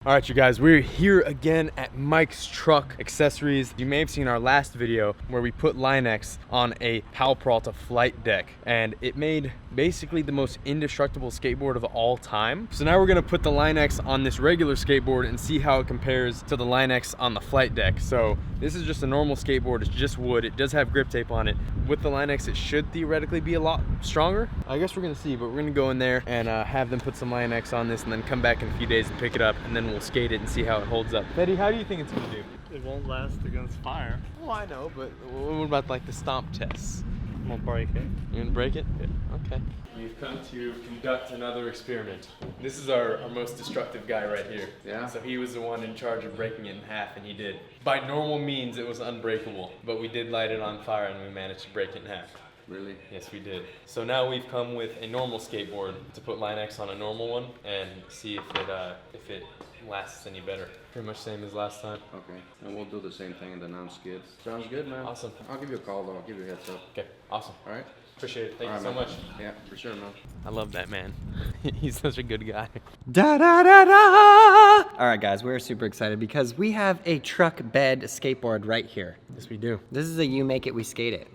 All right, you guys, we're here again at Mike's Truck Accessories. You may have seen our last video where we put Line-X on a Pal Peralta flight deck, and it made basically the most indestructible skateboard of all time. So now we're gonna put the Line-X on this regular skateboard and see how it compares to the Line-X on the flight deck. So this is just a normal skateboard, it's just wood. It does have grip tape on it. With the Line-X, it should theoretically be a lot stronger. I guess we're gonna see, but we're gonna go in there and have them put some Line-X on this and then come back in a few days and pick it up, and then we'll skate it and see how it holds up. Betty, how do you think it's gonna do? It won't last against fire. Well, I know, but what about like the stomp tests? I'm gonna break it. You gonna break it? Yeah. Okay. We've come to conduct another experiment. This is our most destructive guy right here. Yeah. So he was the one in charge of breaking it in half, and he did. By normal means, it was unbreakable, but we did light it on fire and we managed to break it in half. Really? Yes, we did. So now we've come with a normal skateboard to put Line-X on a normal one and see if it lasts any better. Pretty much same as last time. Okay. And we'll do the same thing in the non-skid. Sounds good, man. Awesome. I'll give you a call though. I'll give you a heads up. Okay, awesome. All right? Appreciate it. Thank All you right, so man. much. Yeah, for sure, man. I love that man. He's such a good guy. Da da da da! All right, guys, we're super excited because we have a truck bed skateboard right here. Yes, we do. This is a You Make It, We Skate It.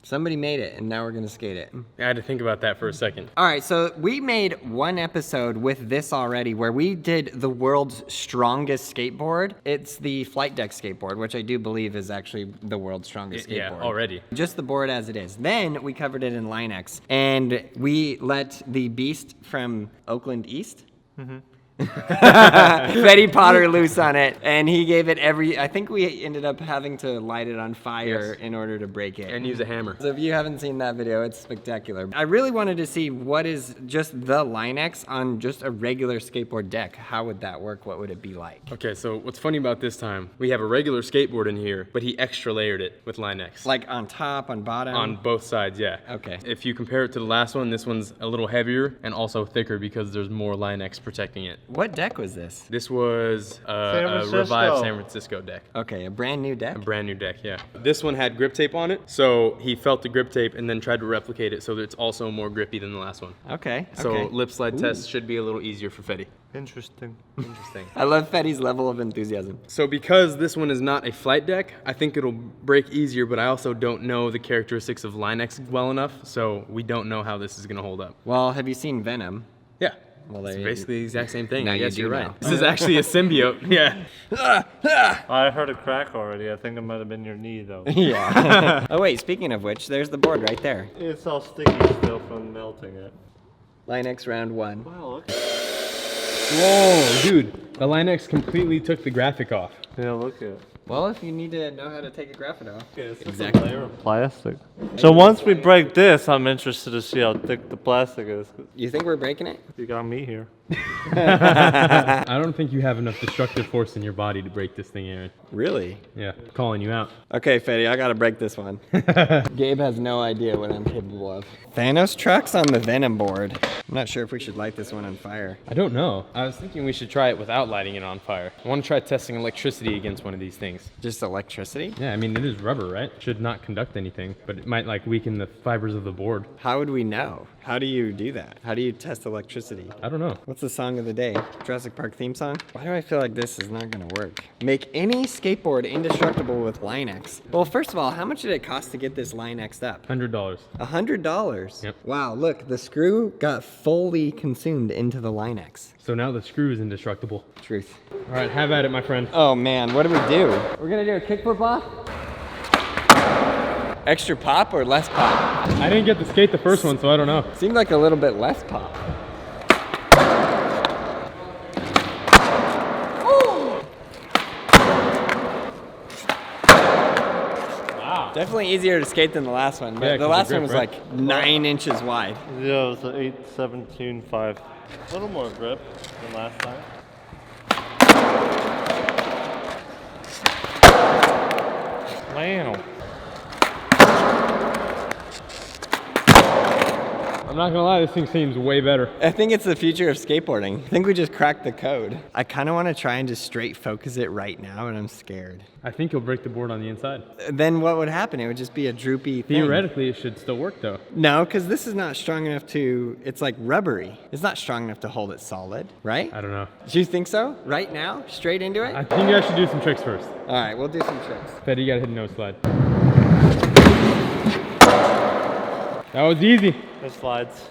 Somebody made it, and now we're gonna skate it. I had to think about that for a second. All right, so we made one episode with this already where we did the world's strongest skateboard. It's the flight deck skateboard, which I do believe is actually the world's strongest skateboard. Yeah, already. Just the board as it is. Then we covered it in Line-X, and we let the beast from Oakland East, Fetty Potter loose on it, and he gave it I think we ended up having to light it on fire in order to break it. And use a hammer. So if you haven't seen that video, it's spectacular. I really wanted to see what is just the Line-X on just a regular skateboard deck. How would that work? What would it be like? Okay, so what's funny about this time, we have a regular skateboard in here, but he extra layered it with Line-X. Like on top, on bottom? On both sides, yeah. Okay. If you compare it to the last one, this one's a little heavier and also thicker because there's more Line-X protecting it. What deck was this? This was a Francisco. revived San Francisco deck. Okay, a brand new deck? A brand new deck, yeah. This one had grip tape on it, so he felt the grip tape and then tried to replicate it so that it's also more grippy than the last one. Okay, So okay. lip slide test should be a little easier for Fetty. Interesting. Interesting. I love Fetty's level of enthusiasm. So because this one is not a flight deck, I think it'll break easier, but I also don't know the characteristics of Line-X well enough, so we don't know how this is gonna hold up. Well, have you seen Venom? Yeah. Well, It's there you- basically the exact same thing. Now I you guess do you're right. know. This is actually a symbiote. Yeah. I heard a crack already. I think it might have been your knee though. Yeah. Oh wait, speaking of which, there's the board right there. It's all sticky still from melting it. Line-X round 1. Wow, look. Whoa, dude. The Line-X completely took the graphic off. Yeah, look at it. Well, if you need to know how to take a graphic off. It's just Exactly. a layer of plastic. So once we break this, I'm interested to see how thick the plastic is. You think we're breaking it? You got me here. I don't think you have enough destructive force in your body to break this thing, Aaron. Really? Yeah, calling you out. Okay, Fetty, I gotta break this one. Gabe has no idea what I'm capable of. Thanos trucks on the Venom board. I'm not sure if we should light this one on fire. I don't know. I was thinking we should try it without lighting it on fire. I want to try testing electricity against one of these things. Just electricity? Yeah, I mean, it is rubber, right? Should not conduct anything, but it might like weaken the fibers of the board. How would we know? How do you do that? How do you test electricity? I don't know. What's the song of the day? Jurassic Park theme song? Why do I feel like this is not gonna work? Make any skateboard indestructible with Line-X. Well, first of all, how much did it cost to get this Line-X up? $100. $100? Yep. Wow, look, the screw got fully consumed into the Line-X. So now the screw is indestructible. Truth. All right, have at it, my friend. Oh man, what do we do? We're gonna do a kickflip off? Extra pop or less pop? I didn't get to skate the first one, so I don't know. Seemed like a little bit less pop. Wow. Definitely easier to skate than the last one, but Yeah, the 'cause last the one was grip, like 9 inches wide. Yeah, it was an 8-17-5. A little more grip than last time. Wow. I'm not gonna lie, this thing seems way better. I think it's the future of skateboarding. I think we just cracked the code. I kind of want to try and just straight focus it right now, and I'm scared. I think you'll break the board on the inside. Then what would happen? It would just be a droopy thing. Theoretically, it should still work though. No, because this is not strong enough to, it's like rubbery. It's not strong enough to hold it solid, right? I don't know. Do you think so? Right now? Straight into it? I think you guys should do some tricks first. All right, we'll do some tricks. Fetty, you gotta hit a nose slide. That was easy. It slides.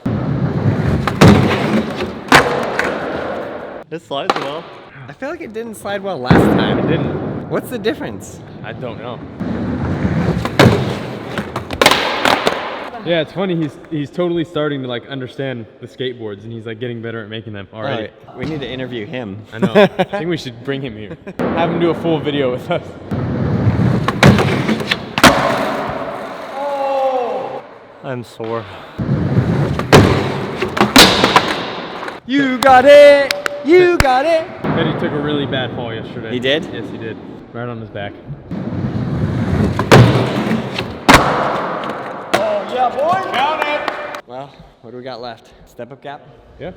It slides well. I feel like it didn't slide well last time. It didn't. What's the difference? I don't know. Yeah, it's funny. He's totally starting to like understand the skateboards, and he's like getting better at making them already. Right, we need to interview him. I know. I think we should bring him here. Have him do a full video with us. I'm sore. You got it! You got it! Fetty took a really bad fall yesterday. He did? Yes, he did. Right on his back. Oh, yeah, boy! Count it! Well, what do we got left? Step up gap? Yeah.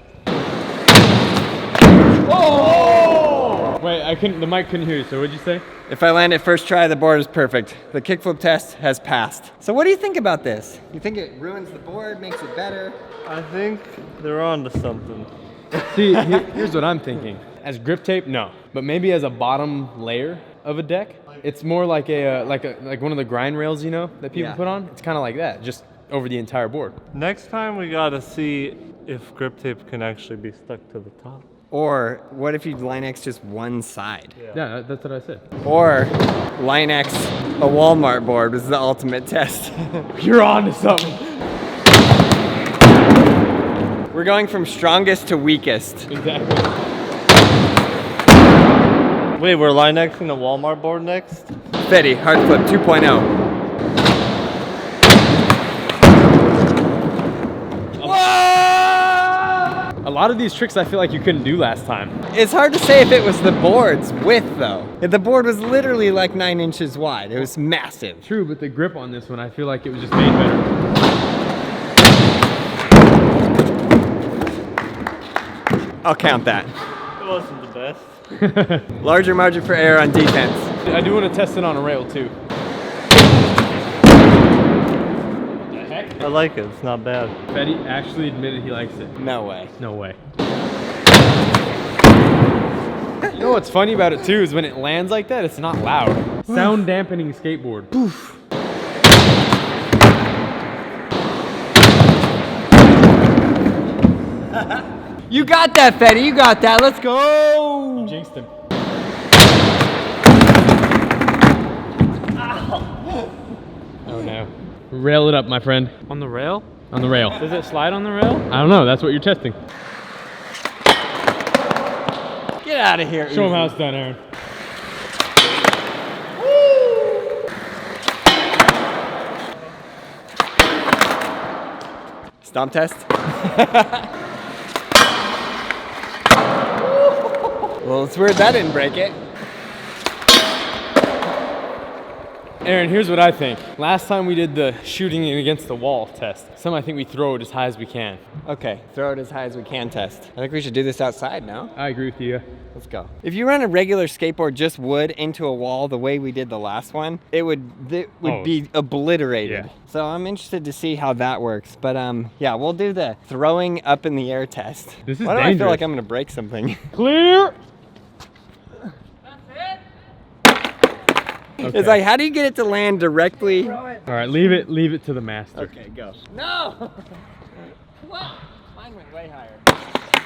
Oh! Wait, the mic couldn't hear you, so what'd you say? If I land it first try, the board is perfect. The kickflip test has passed. So what do you think about this? You think it ruins the board, makes it better? I think they're on to something. See, here's what I'm thinking. As grip tape, no. But maybe as a bottom layer of a deck, it's more like like one of the grind rails, you know, that people put on. It's kind of like that, just over the entire board. Next time we gotta see if grip tape can actually be stuck to the top. Or what if you line X just one side? Yeah, that's what I said. Or line X a Walmart board was the ultimate test. You're on to something. We're going from strongest to weakest. Exactly. Wait, we're line Xing the Walmart board next? Fetty, hard flip 2.0. A lot of these tricks I feel like you couldn't do last time. It's hard to say if it was the board's width though. The board was literally like 9 inches wide. It was massive. True, but the grip on this one, I feel like it was just made better. I'll count that. It wasn't the best. Larger margin for error on defense. I do want to test it on a rail too. I like it, it's not bad. Fetty actually admitted he likes it. No way. No way. You know what's funny about it too is when it lands like that, it's not loud. Sound dampening skateboard. Poof. You got that, Fetty. You got that. Let's go. You jinxed him. Oh no. Rail it up, my friend. On the rail? On the rail. Does it slide on the rail? I don't know. That's what you're testing. Get out of here. Show him how it's done, Aaron. Stomp test. Well, it's weird that didn't break it. Aaron, here's what I think. Last time we did the shooting it against the wall test. I think we throw it as high as we can. Okay, throw it as high as we can test. I think we should do this outside now. I agree with you. Let's go. If you run a regular skateboard, just wood, into a wall the way we did the last one, it would be obliterated. Yeah. So I'm interested to see how that works. But yeah, we'll do the throwing up in the air test. This is Why do I feel dangerous. like I'm gonna break something? Clear! Okay. It's like, how do you get it to land directly? All right, leave it to the master. Okay, go. No! What? Mine went way higher.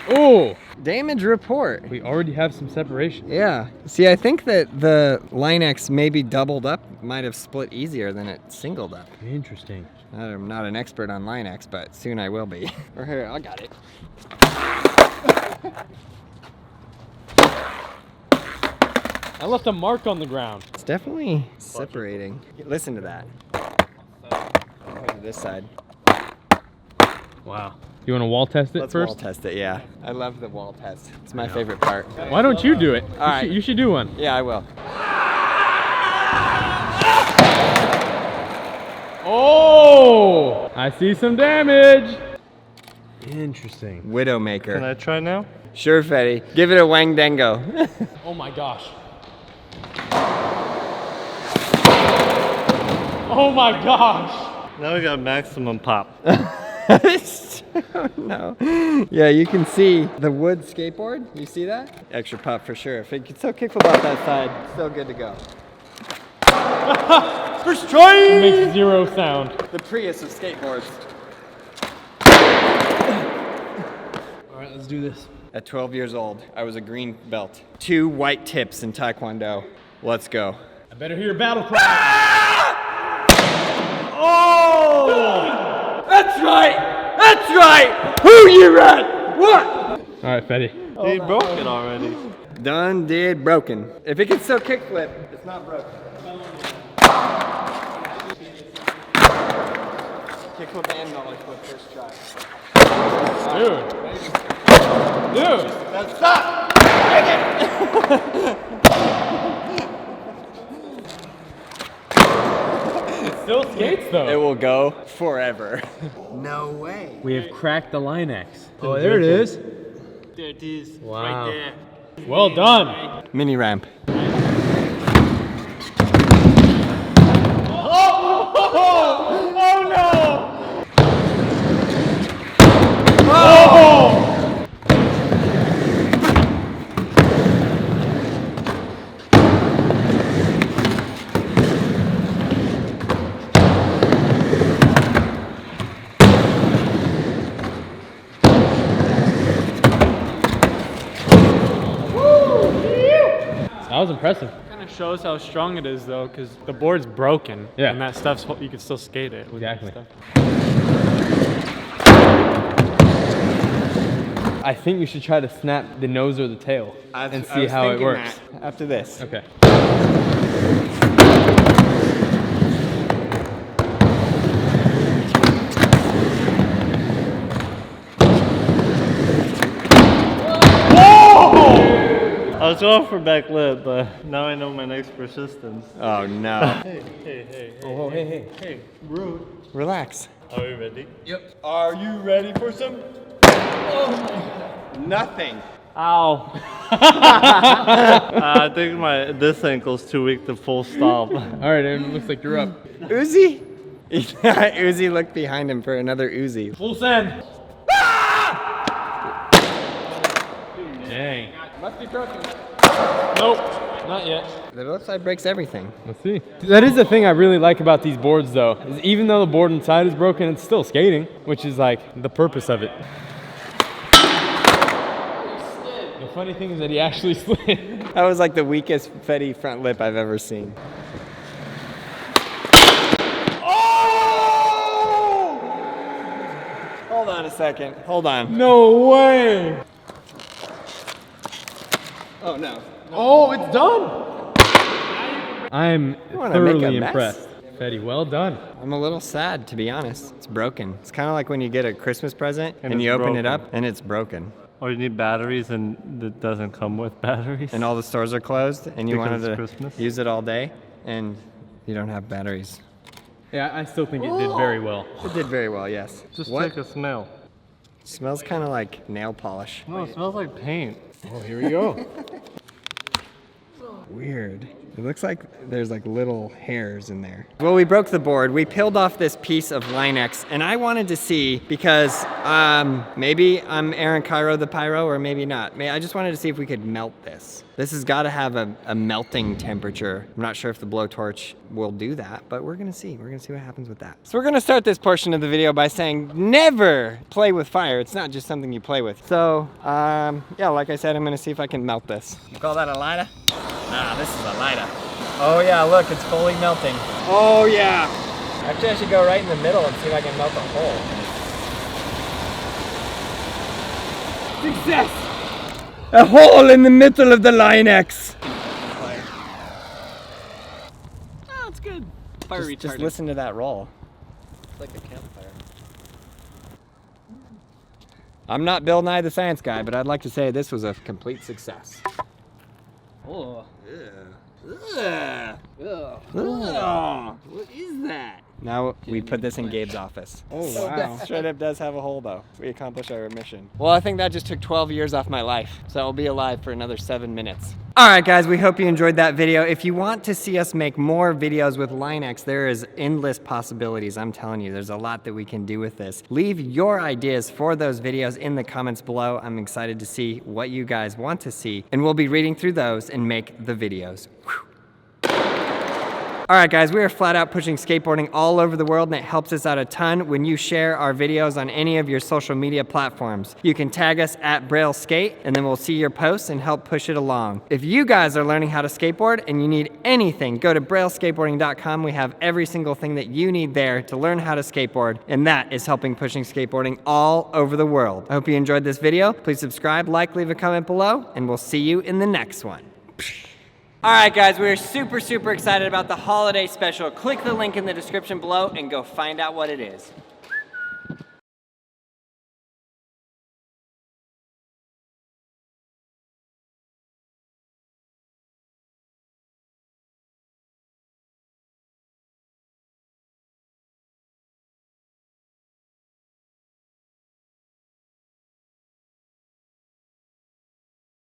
Oh! Damage report. We already have some separation. Yeah. See, I think that the line X maybe doubled up might have split easier than it singled up. Interesting. I'm not an expert on line X, but soon I will be. Or here, I got it. I left a mark on the ground. It's definitely separating. Listen to that. Go to this side. Wow. You want to wall test it Let's first? wall test it, yeah. I love the wall test. It's my favorite part. Why don't you do it? All right. You should do one. Yeah, I will. Oh! I see some damage. Interesting. Widowmaker. Can I try now? Sure, Fetty. Give it a wang dango. Oh my gosh. Oh my gosh. Now we got maximum pop. No. Yeah, you can see the wood skateboard. You see that? Extra pop for sure. If it can still kickflip out that side, still good to go. First try! It makes 0 sound. The Prius of skateboards. All right, let's do this. At 12 years old, I was a green belt. 2 white tips in Taekwondo. Let's go. I better hear battle cry. Oh! That's right! That's right! Who you at? What? All right, Fetty. He broke it already. Done, did, broken. If it can still kickflip, it's not broken. Kickflip and knowledge flip first try. Dude. That's stop! It still skates though. It will go forever. No way. We have cracked the line X. Oh, there it is. There it is. Wow. Right there. Well done. Mini ramp. Oh no! That was impressive. Kind of shows how strong it is though, because the board's broken. Yeah. And that stuff's, you can still skate it. With that Exactly. stuff. I think you should try to snap the nose or the tail and see how it works. After this. Okay. I was going for back lip, but now I know my next persistence. Oh no. Hey. Oh, hey. Hey, rude. Relax. Are we ready? Are you ready for some? Nothing. Ow. I think this ankle's too weak to full stop. All right, it looks like you're up. Uzi? Uzi looked behind him for another Uzi. Full send. Dang. Must be broken. Nope, not yet. The left side breaks everything. Let's see. That is the thing I really like about these boards though, is even though the board inside is broken, it's still skating, which is like the purpose of it. The funny thing is that he actually slid. That was like the weakest Fetty front lip I've ever seen. Oh! Hold on a second. Hold on. No way. Oh no. Oh, it's done. I'm wanna make a thoroughly mess? impressed. Fetty, well done. I'm a little sad, to be honest. It's broken. It's kind of like when you get a Christmas present and it's you open it broken. up and it's broken. Or you need batteries and it doesn't come with batteries. And all the stores are closed and you Because wanted to it's Christmas? use it all day and you don't have batteries. Yeah, I still think it did very well. It did very well, yes. Just what? take a smell. Smells kind of like nail polish. No, it smells like paint. Oh, here we go. Weird. It looks like there's like little hairs in there. Well, we broke the board. We peeled off this piece of Line-X, and I wanted to see because maybe I'm Aaron Cairo the Pyro, or maybe not. I just wanted to see if we could melt this. This has got to have a melting temperature. I'm not sure if the blowtorch will do that, but we're gonna see. We're gonna see what happens with that. So we're gonna start this portion of the video by saying never play with fire. It's not just something you play with. So yeah, like I said, I'm gonna see if I can melt this. You call that a lighter? Nah, this is a lighter. Oh yeah, look, it's fully melting. Oh yeah. Actually, I should go right in the middle and see if I can melt a hole. Success! A hole in the middle of the Line-X. Oh, it's good. Fire retardant. Just listen to that roll. It's like a campfire. I'm not Bill Nye the Science Guy, but I'd like to say this was a complete success. Oh. Ugh. What is that? Now we put this in Gabe's office. Oh, wow. Straight up does have a hole though. We accomplished our mission. Well, I think that just took 12 years off my life. So I'll be alive for another 7 minutes. All right, guys, we hope you enjoyed that video. If you want to see us make more videos with Line-X, there is endless possibilities. I'm telling you, there's a lot that we can do with this. Leave your ideas for those videos in the comments below. I'm excited to see what you guys want to see, and we'll be reading through those and make the videos. Whew. All right, guys, we are flat out pushing skateboarding all over the world, and it helps us out a ton when you share our videos on any of your social media platforms. You can tag us at Braille Skate, and then we'll see your posts and help push it along. If you guys are learning how to skateboard and you need anything, go to brailleskateboarding.com. We have every single thing that you need there to learn how to skateboard, and that is helping pushing skateboarding all over the world. I hope you enjoyed this video. Please subscribe, like, leave a comment below, and we'll see you in the next one. All right, guys, we're super excited about the holiday special. Click the link in the description below and go find out what it is.